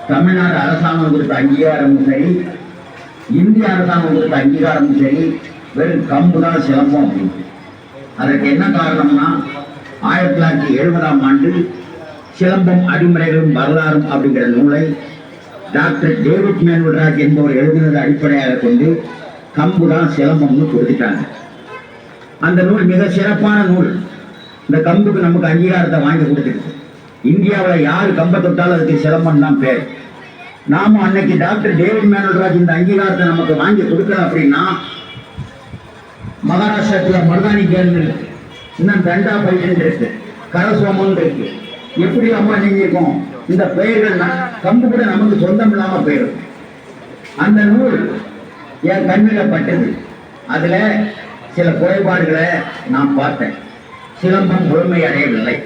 தமிழ்நாடு அரசாங்கம் கொடுத்த அங்கீகாரமும் சரி, இந்திய அரசாங்கம் கொடுத்த அங்கீகாரமும் சரி, வெறும் கம்பு தான் சிலம்பம் அப்படின்னு. அதற்கு என்ன காரணம்னா 1970ஆம் ஆண்டு சிலம்பம் அடிமுறைகளும் வரலாறும் அப்படிங்கிற நூலை டாக்டர் டேவிட் மேன்வல்ராஜ் என்பவர் எழுதினதை அடிப்படையாக கொண்டு கம்பு தான் சிலம்பம்னு கொடுத்துட்டாங்க. அந்த நூல் மிக சிறப்பான நூல். இந்த கம்புக்கு நமக்கு அங்கீகாரத்தை வாங்கி கொடுத்துருக்கு. இந்தியாவில் யார் கம்பை தொட்டாலும் அதுக்கு சிலம்பம் தான் பேர். நாம அன்னைக்கு டாக்டர் டேவிட் மேன்வல்ராஜ் இந்த அங்கீகாரத்தை நமக்கு வாங்கி கொடுக்கல அப்படின்னா மகாராஷ்டிரத்தில் மருதானி கேர்னு இருக்கு, இன்னும் தண்டா பையன் இருக்கு, கரசோமன் இருக்கு. எப்படி அம்மா நீங்கிருக்கோம் இந்த பெயர்கள் கம்பு கூட நமக்கு சொந்தம் இல்லாம போயிடும். அந்த நூல் என் கண்ணில் பட்டது. அதுல சில குறைபாடுகளை நான் பார்த்தேன். சிலம்பம் முழுமை அடையவில்லை.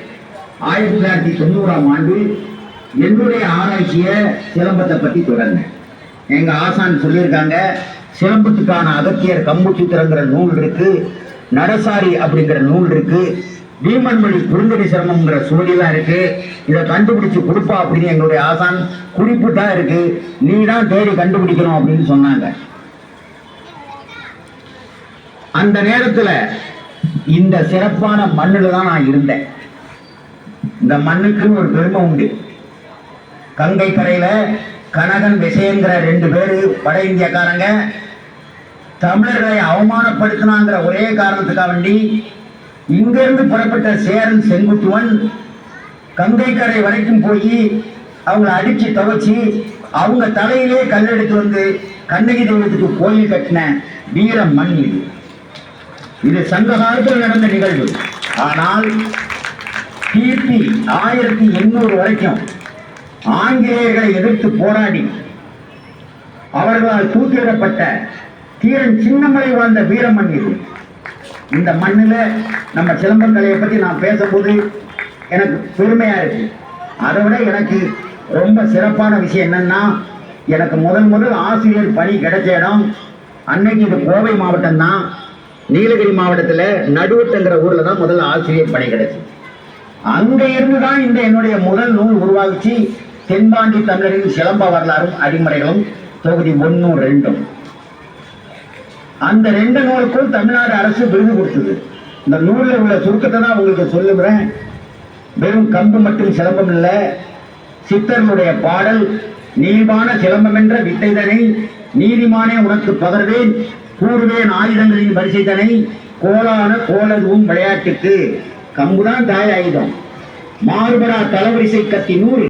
1990ஆம் ஆண்டு என்னுடைய ஆராய்ச்சியை சிலம்பத்தை பத்தி தொடர்ந்தேன். எங்க ஆசான் சொல்லியிருக்காங்க, சிலம்பத்துக்கான அகத்தியர் கம்பு சித்திரங்கிற நூல் இருக்கு, நடசாரி அப்படிங்கிற நூல் இருக்கு, பீமன்மொழி குறுந்தடி சிரமம்ங்கிற சுவடிதான் இருக்கு. இதை கண்டுபிடிச்சு கொடுப்பா அப்படின்னு எங்களுடைய ஆசான் குறிப்பு தான் இருக்கு, நீ தான் தேடி கண்டுபிடிக்கணும் அப்படின்னு சொன்னாங்க. அந்த நேரத்துல இந்த சிறப்பான மண்ணில் தான் நான் இருந்தேன். இந்த மண்ணுக்குன்னு ஒரு பெருமை உண்டு. கங்கை கரையில கனகன் விசயங்கிற 2 பேரு வட இந்தியக்காரங்க தமிழர்களை அவமானப்படுத்தினாங்கிற ஒரே காரணத்துக்காக வேண்டி இங்கிருந்து புறப்பட்ட சேரன் செங்குட்டுவன் கங்கை கரை வரைக்கும் போய் அவங்களை அடிச்சு துவைச்சி அவங்க தலையிலே கல்லெடுத்து வந்து கண்ணகி தெய்வத்துக்கு கோயில் கட்டின வீர மண் இது. இது சங்க காலத்தில் நடந்த நிகழ்வு. ஆனால் கிபி 1800 வரைக்கும் ஆங்கிலேயர்களை எதிர்த்து போராடி அவர்களால் தூக்கிலிடப்பட்ட தீரன் சின்னமலை வாழ்ந்த வீரமண் இது. இந்த மண்ணில் நம்ம சிலம்பக்கலையை பற்றி நான் பேசும்போது எனக்கு பெருமையா இருக்கு. அதை விட எனக்கு ரொம்ப சிறப்பான விஷயம் என்னன்னா, எனக்கு முதல் ஆசிரியர் பணி கிடைச்ச இடம் அன்னைக்கு இது கோவை மாவட்டம் தான். நீலகிரி மாவட்டத்தில் நடுவட்டங்கிற ஊர்ல தான் முதல்ல ஆசிரியர் பணி கிடைச்சு. அங்க இருந்துதான் இந்த என்னுடைய முதல் நூல் உருவாகிச்சு. தென்பாண்டி தமிழரின் சிலம்ப வரலாறும் அடிமுறைகளும் தொகுதி 1, 2. அந்த 2 நூலுக்கும் தமிழ்நாடு அரசு விருது கொடுத்தது. இந்த நூலில் உள்ள சுருக்கத்தை தான் உங்களுக்கு சொல்லுகிறேன். வெறும் கம்பு மட்டும் சிலம்பம் இல்ல, சித்தர்களுடைய பாடல் நீள்வான சிலம்பம் என்ற வித்தைதனை நீதிமானே உனக்கு பகர்வேன் கூறுவேன் ஆயுதங்களின் வரிசைதனை கோலான கோலதுவும் விளையாட்டுக்கு. கம்புதான் தாய் ஆயுதம். மாறுபடா தளவரிசை கத்தி நூல்